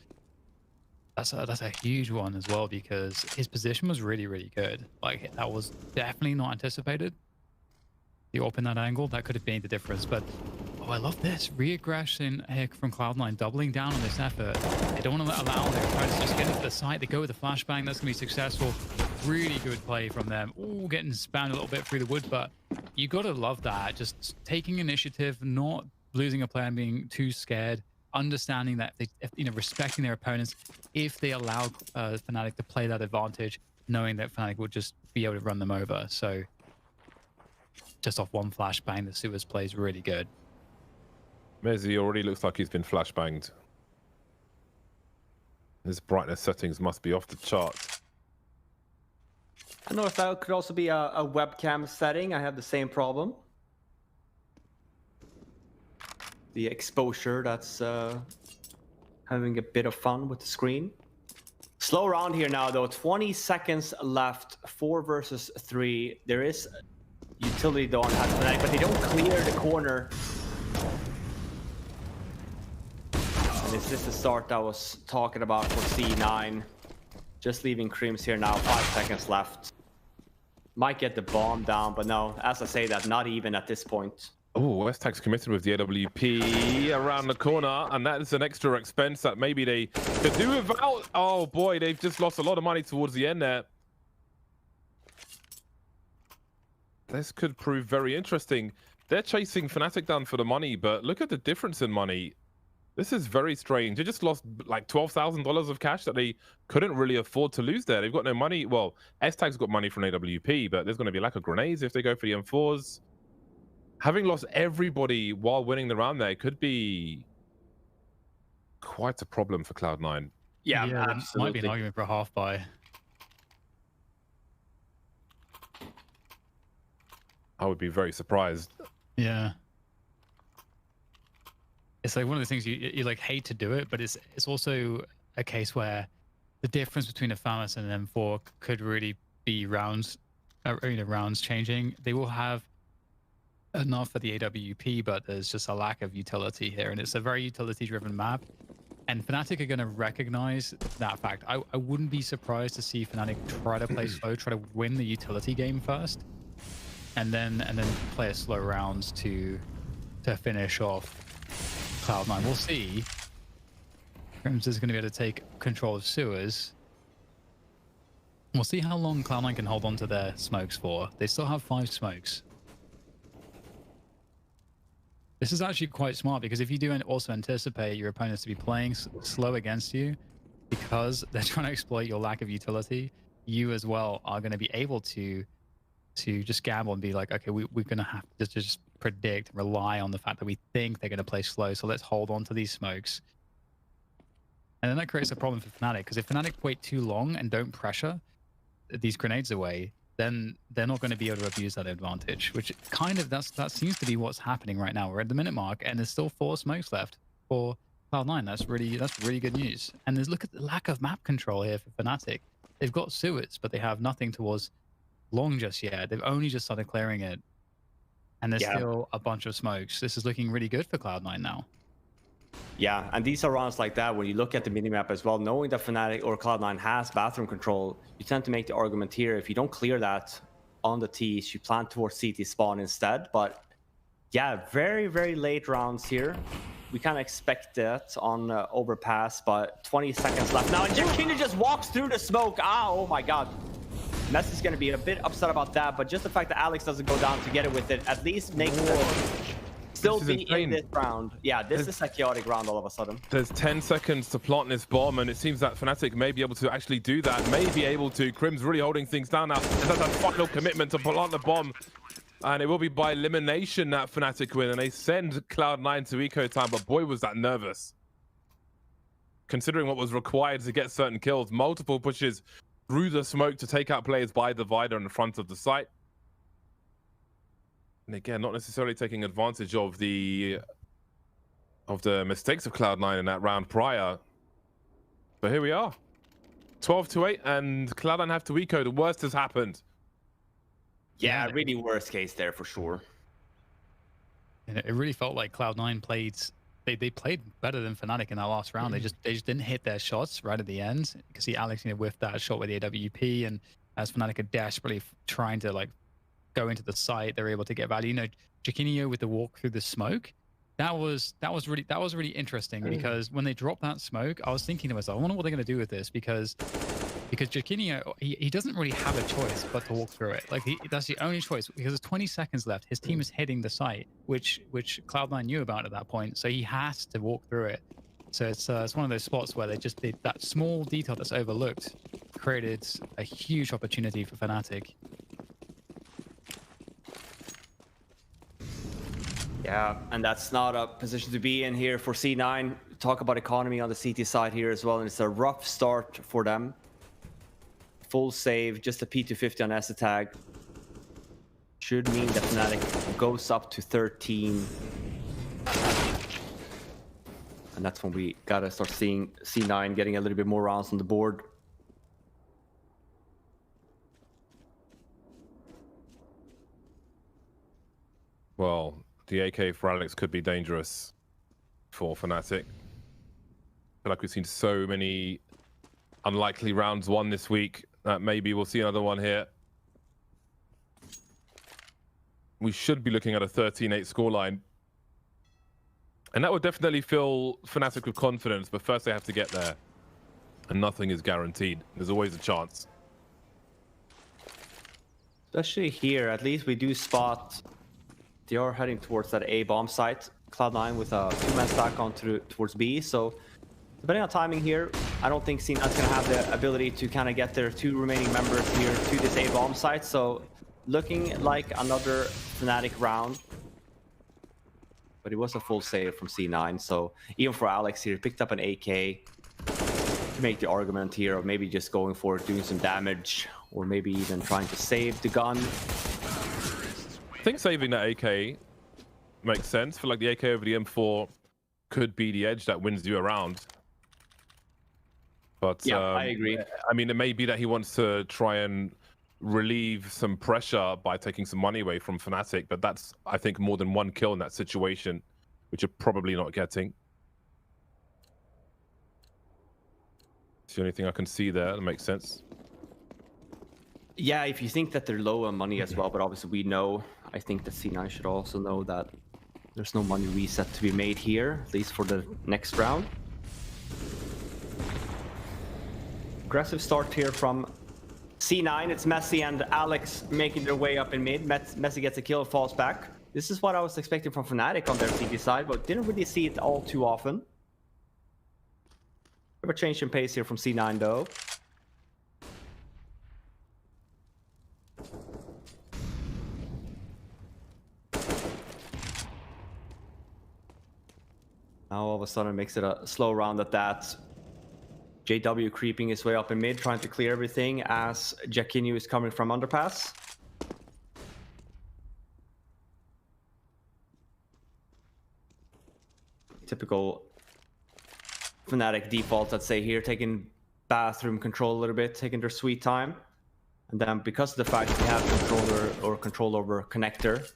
That's a huge one as well because his position was really, really good. Like that was definitely not anticipated. The AWP in that angle, that could have made the difference. But oh, I love this re-aggression here from Cloud9, doubling down on this effort. They don't want to allow their opponents to just get into the site. They go with the flashbang. That's gonna be successful. Really good play from them. Ooh, getting spammed a little bit through the wood, but you gotta love that. Just taking initiative, not losing a play and being too scared. Understanding that they, respecting their opponents. If they allow Fnatic to play that advantage, knowing that Fnatic will just be able to run them over. So just off one flashbang, the sewers plays really good. Mezzi already looks like he's been flashbanged. His brightness settings must be off the charts. I know if that could also be a webcam setting. I have the same problem. The exposure that's having a bit of fun with the screen. Slow round here now though. 20 seconds left. 4 versus 3. There is utility though on Fnatic, but they don't clear the corner. And is this the start I was talking about for C9? Just leaving krimz here now. 5 seconds left. Might get the bomb down, but no. As I say that, not even at this point. Oh, Westag's committed with the AWP around the corner, and that is an extra expense that maybe they could do without. Oh boy, they've just lost a lot of money towards the end there. This could prove very interesting. They're chasing Fnatic down for the money, but look at the difference in money. This is very strange. They just lost like $12,000 of cash that they couldn't really afford to lose there. They've got no money. Well, S-Tag's got money from AWP, but there's going to be lack of grenades if they go for the M4s. Having lost everybody while winning the round there could be quite a problem for Cloud9. Yeah, absolutely. Might be an argument for a half buy. I would be very surprised. Yeah. It's like one of the things you like hate to do it, but it's also a case where the difference between a FAMAS and an M4 could really be rounds changing. They will have enough for the AWP, but there's just a lack of utility here, and it's a very utility-driven map. And Fnatic are going to recognize that fact. I wouldn't be surprised to see Fnatic try to play slow, try to win the utility game first, and then play a slow rounds to finish off Cloud9. We'll see. krimz is going to be able to take control of sewers. We'll see how long Cloud9 can hold on to their smokes for. They still have 5 smokes. This is actually quite smart because if you do also anticipate your opponents to be playing slow against you because they're trying to exploit your lack of utility, you as well are going to be able to just gamble and be like, okay, we're going to have to just predict, rely on the fact that we think they're going to play slow, so let's hold on to these smokes. And then that creates a problem for Fnatic, because if Fnatic wait too long and don't pressure these grenades away, then they're not going to be able to abuse that advantage, which kind of that seems to be what's happening right now. We're at the minute mark and there's still 4 smokes left for Cloud9. That's really good news. And look at the lack of map control here for Fnatic. They've got sewers, but they have nothing towards long just yet. They've only just started clearing it, and there's still a bunch of smokes. This is looking really good for Cloud9 now. Yeah, and these are rounds like that when you look at the minimap as well, knowing that Fnatic or Cloud9 has bathroom control, you tend to make the argument here, if you don't clear that on the T's, you plant towards CT spawn instead. But yeah, very, very late rounds here. We kind of expect that on overpass, but 20 seconds left now, and Jimkina just walks through the smoke. Oh my god. Mess is going to be a bit upset about that, but just the fact that Alex doesn't go down to get it with it at least makes them still be in this round. Yeah, this is a chaotic round all of a sudden. There's 10 seconds to plant this bomb, and it seems that Fnatic may be able to actually do that. May be able to. krimz really holding things down now. There's that final commitment to plant the bomb. And it will be by elimination that Fnatic win, and they send Cloud9 to eco time, but boy, was that nervous. Considering what was required to get certain kills, multiple pushes through the smoke to take out players by divider in the front of the site. And again, not necessarily taking advantage of the mistakes of Cloud9 in that round prior. But here we are. 12-8, and Cloud9 have to eco. The worst has happened. Yeah, really worst case there for sure. And it really felt like Cloud9 played they played better than Fnatic in that last round. They just didn't hit their shots right at the end. You can see Alex, you know, whiffed that shot with the AWP, and as Fnatic are desperately trying to like go into the site, they're able to get value. You know, Jaquinho with the walk through the smoke. That was really interesting, because when they dropped that smoke, I was thinking to myself, I wonder what they're going to do with this, because Jaquinho, he doesn't really have a choice but to walk through it. Like that's the only choice, because there's 20 seconds left. His team is hitting the site, which Cloud9 knew about at that point, so he has to walk through it. So it's one of those spots where that small detail that's overlooked created a huge opportunity for Fnatic. Yeah, and that's not a position to be in here for C9. Talk about economy on the CT side here as well, and it's a rough start for them. Full save, just a P250 on Essa tag. Should mean that Fnatic goes up to 13. And that's when we gotta start seeing C9 getting a little bit more rounds on the board. Well, the AK for Alex could be dangerous for Fnatic. I feel like we've seen so many unlikely rounds won this week that maybe we'll see another one here. We should be looking at a 13-8 scoreline. And that would definitely fill Fnatic with confidence, but first they have to get there. And nothing is guaranteed. There's always a chance. Especially here, at least we do spot they are heading towards that A bomb site. Cloud9 with a 2-man stack on towards B. So depending on timing here, I don't think C9's going to have the ability to kind of get their 2 remaining members here to this A bomb site. So looking like another Fnatic round. But it was a full save from C9. So even for Alex here, picked up an AK to make the argument here of maybe just going for it, doing some damage, or maybe even trying to save the gun. I think saving that AK makes sense. I feel like the AK over the M4 could be the edge that wins you around. But yeah, I agree. I mean, it may be that he wants to try and relieve some pressure by taking some money away from Fnatic, but that's, I think, more than one kill in that situation, which you're probably not getting. It's the only thing I can see there that makes sense. Yeah, if you think that they're low on money as well, but obviously we know, I think that C9 should also know that there's no money reset to be made here, at least for the next round. Aggressive start here from C9. It's Messi and Alex making their way up in mid. Messi gets a kill, falls back. This is what I was expecting from Fnatic on their CT side, but didn't really see it all too often. We have a change in pace here from C9 though. Now all of a sudden makes it a slow round at that. JW creeping his way up in mid, trying to clear everything as Jaquinho is coming from underpass. Typical Fnatic default, let's say here, taking bathroom control a little bit, taking their sweet time. And then because of the fact that they have control over connector,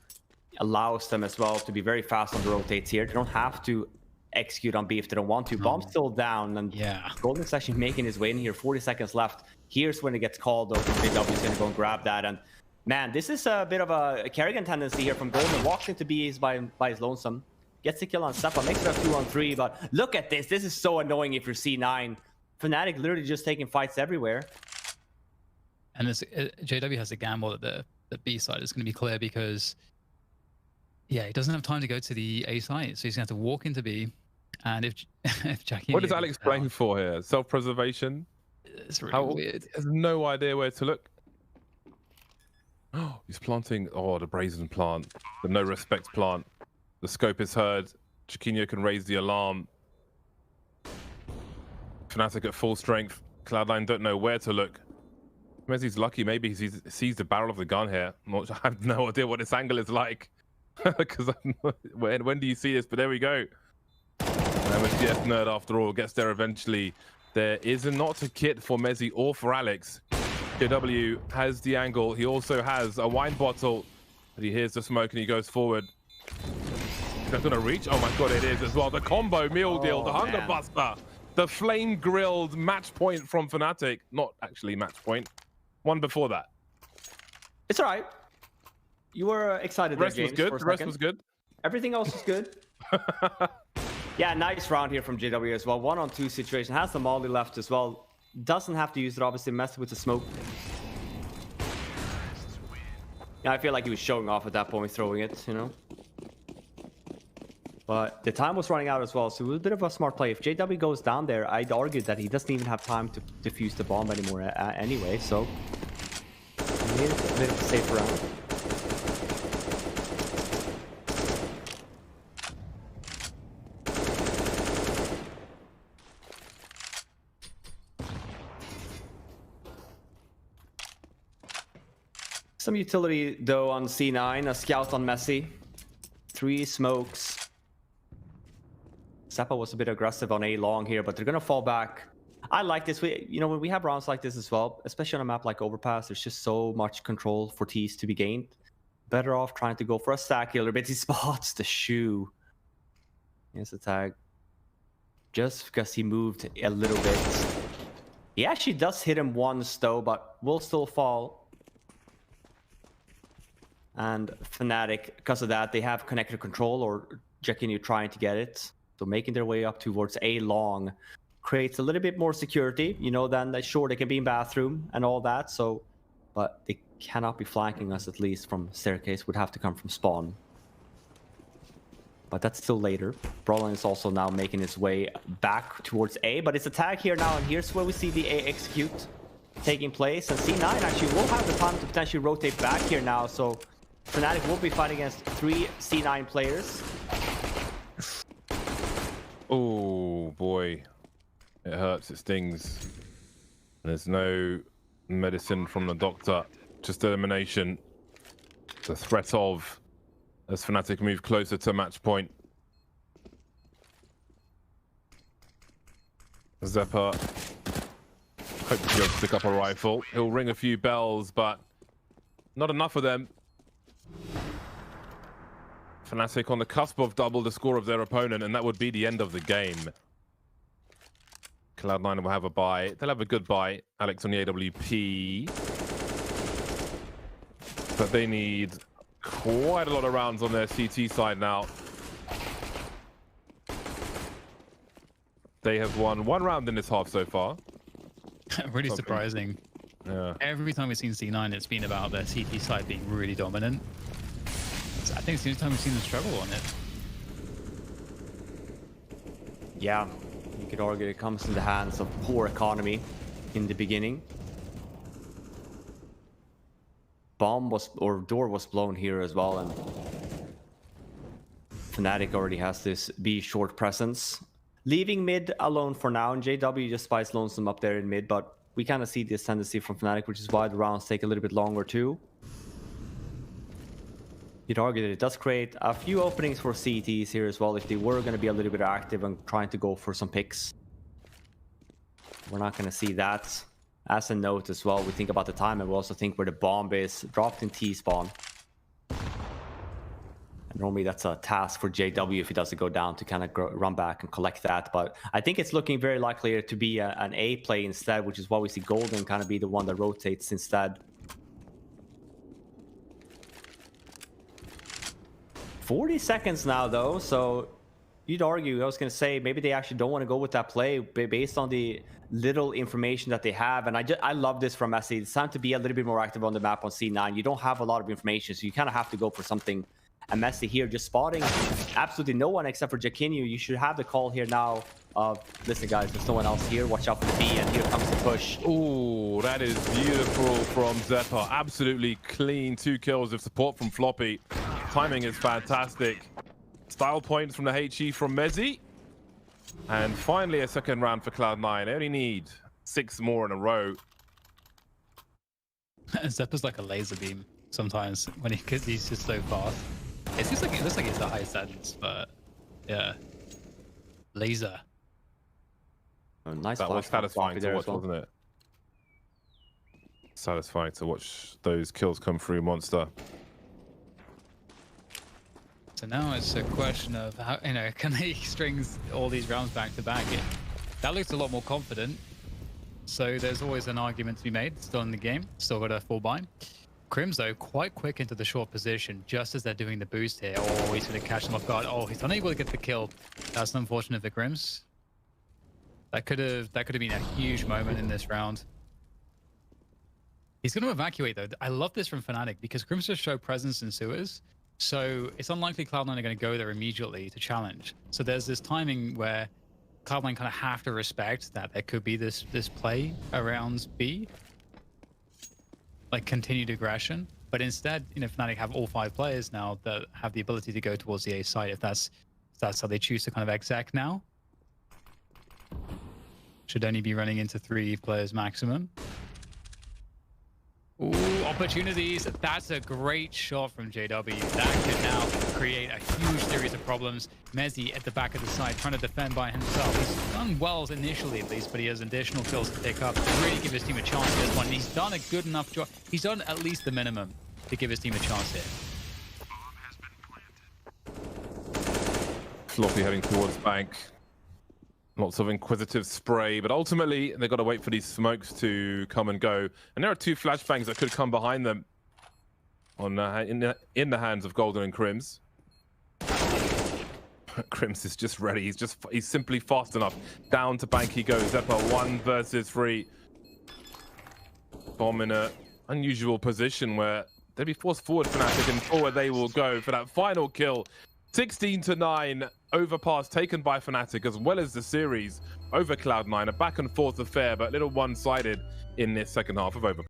allows them as well to be very fast on the rotates here. They don't have to execute on B if they don't want to. Bomb's still down, and yeah, Golden's actually making his way in here. 40 seconds left. Here's when it gets called though. JW is gonna go and grab that, and man, this is a bit of a Kerrigan tendency here from Golden. Walks into B by his lonesome, gets the kill on Stepa, makes it a 2-on-3. But look at this. This is so annoying if you're C9. Fnatic literally just taking fights everywhere. And this JW has a gamble that the B side is going to be clear, because yeah, he doesn't have time to go to the A site, so he's going to have to walk into B. And if Jackie, what is Alex playing for here? Self-preservation? It's really weird. He has no idea where to look. Oh, he's planting. Oh, the brazen plant, the no respect plant. The scope is heard. Jaquinho can raise the alarm. Fnatic at full strength. Cloud9 don't know where to look. Messi's lucky. Maybe he sees the barrel of the gun here. I have no idea what this angle is like. Because when do you see this? But there we go. And the GF nerd, after all, gets there eventually. There is not a kit for Messi or for Alex. JW has the angle. He also has a wine bottle, but he hears the smoke and he goes forward. that's gonna reach. Oh my god, it is as well. The combo meal deal, the Hunger man. Buster, the flame grilled match point from Fnatic. Not actually match point. One before that. It's all right. You were excited. The rest there, was James, good. for a The rest second. was good. Everything else was good. Yeah, nice round here from JW as well. 1-on-2 situation. Has the molly left as well. Doesn't have to use it, obviously. Messed with the smoke. Yeah, I feel like he was showing off at that point, throwing it, you know. But the time was running out as well, so it was a bit of a smart play. If JW goes down there, I'd argue that he doesn't even have time to defuse the bomb anymore anyway, so... he made it a bit of a safe round. Some utility, though, on C9. A scout on Messi. 3 smokes. Zappa was a bit aggressive on A long here, but they're going to fall back. I like this. You know, when we have rounds like this as well, especially on a map like Overpass, there's just so much control for T's to be gained. Better off trying to go for a stack here. But he spots the shoe. Here's the tag. Just because he moved a little bit. He actually does hit him once, though, but will still fall. And Fnatic, because of that, they have connector control, or Jackinio trying to get it. So making their way up towards A long creates a little bit more security, you know, then sure, they can be in bathroom and all that. So, but they cannot be flanking us, at least from staircase, would have to come from spawn. But that's still later. Brollan is also now making his way back towards A, but it's a tag here now, and here's where we see the A execute taking place. And C9 actually will have the time to potentially rotate back here now, so Fnatic will be fighting against 3 C9 players. Oh boy, it hurts, it stings. There's no medicine from the doctor, just elimination. The threat of, as Fnatic move closer to match point. Zeppa hopes to be able to pick up a rifle. He'll ring a few bells, but not enough of them. Fnatic on the cusp of double the score of their opponent, and that would be the end of the game. Cloud9 will have a buy. They'll have a good buy. Alex on the AWP. But they need quite a lot of rounds on their CT side now. They have won 1 round in this half so far. Really surprising. Yeah. Every time we've seen C9, it's been about their CT side being really dominant. I think it's the only time we've seen them struggle on it. Yeah, you could argue it comes in the hands of poor economy in the beginning. Bomb was, or door was blown here as well, and Fnatic already has this B short presence. Leaving mid alone for now, and JW just spies lonesome up there in mid, but we kind of see this tendency from Fnatic, which is why the rounds take a little bit longer too. You'd argue that it does create a few openings for CTs here as well if they were going to be a little bit active and trying to go for some picks. We're not going to see that. As a note as well, we think about the time, and we also think where the bomb is dropped in T-spawn. And normally that's a task for JW if he doesn't go down to kind of run back and collect that. But I think it's looking very likely to be an A play instead, which is why we see Golden kind of be the one that rotates instead. 40 seconds now, though, so you'd argue, I was going to say, maybe they actually don't want to go with that play based on the little information that they have. And I love this from Messi. It's time to be a little bit more active on the map on C9. You don't have a lot of information, so you kind of have to go for something. And Messi here just spotting absolutely no one except for Jackinio. You should have the call here now of, listen guys, there's no one else here. Watch out for the B, and here comes the push. Oh, that is beautiful from Zeppa. Absolutely clean 2 kills of support from Floppy. Timing is fantastic. Style points from the HE from Mezzi. And finally a second round for Cloud9. They only need 6 more in a row. Zeppa's like a laser beam sometimes when he's just so fast. It looks like it's a high sentence, but yeah. Laser. Oh, nice. That was satisfying to watch, wasn't it? Satisfying to watch those kills come through, Monster. So now it's a question of how, can they string all these rounds back to back? That looks a lot more confident. So there's always an argument to be made. Still in the game, still got a full buy. Krimz though, quite quick into the short position, just as they're doing the boost here. Oh, he's gonna catch them off guard. Oh, he's unable to get the kill. That's unfortunate for Krimz. That could have been a huge moment in this round. He's going to evacuate though. I love this from Fnatic because Krimz just show presence in sewers. So it's unlikely Cloud9 are going to go there immediately to challenge. So there's this timing where Cloud9 kind of have to respect that there could be this play around B, like continued aggression. But instead, Fnatic have all 5 players now that have the ability to go towards the A side if that's how they choose to kind of exec now. Should only be running into 3 players maximum. Ooh, opportunities. That's a great shot from JW. That could now create a huge series of problems. Mezzi at the back of the side trying to defend by himself. He's done well initially at least, but he has additional kills to pick up to really give his team a chance in this one. He's done a good enough job. He's done at least the minimum to give his team a chance here. Floppy heading towards bank. Lots of inquisitive spray, but ultimately they've got to wait for these smokes to come and go. And there are 2 flashbangs that could come behind them on in the hands of Golden and krimz. Krimz is just ready. He's simply fast enough. Down to bank he goes. Zeppa 1 versus 3. Bomb in an unusual position where they'd be forced forward Fnatic, and forward they will go for that final kill. 16-9, overpass taken by Fnatic as well as the series over Cloud9. A back and forth affair, but a little one-sided in this second half of overpass.